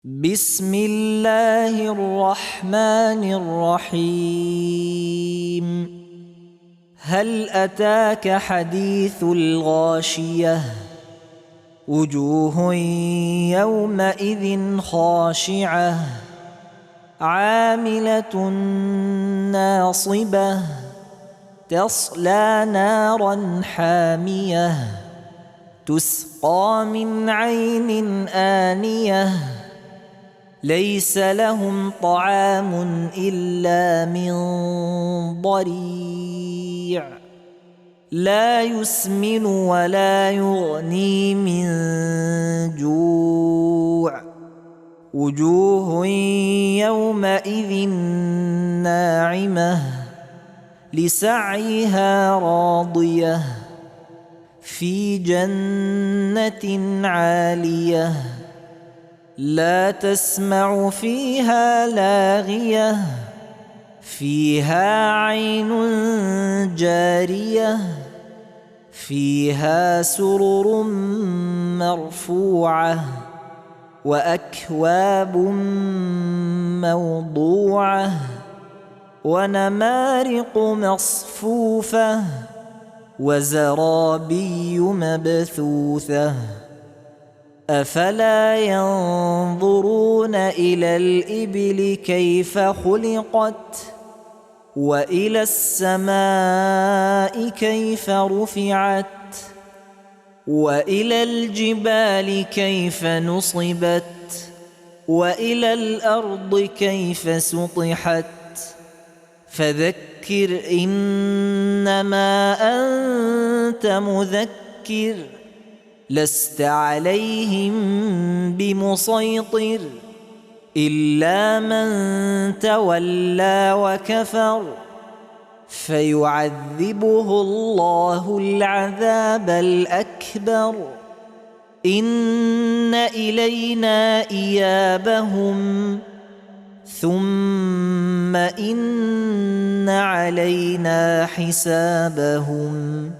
بسم الله الرحمن الرحيم. هل أتاك حديث الغاشية؟ وجوه يومئذ خاشعة عاملة ناصبة تصلى نارا حامية تسقى من عين آنية ليس لهم طعام إلا من ضريع لا يسمن ولا يغني من جوع وجوه يومئذ ناعمة لسعيها راضية في جنة عالية لا تسمع فيها لاغية فيها عين جارية فيها سرر مرفوعة وأكواب موضوعة ونمارق مصفوفة وزرابي مبثوثة أفلا ينظرون إلى الإبل كيف خلقت وإلى السماء كيف رفعت وإلى الجبال كيف نصبت وإلى الأرض كيف سطحت فذكر إنما أنت مذكر لست عليهم بمسيطر إلا من تولى وكفر فيعذبه الله العذاب الأكبر إن إلينا إيابهم ثم إن علينا حسابهم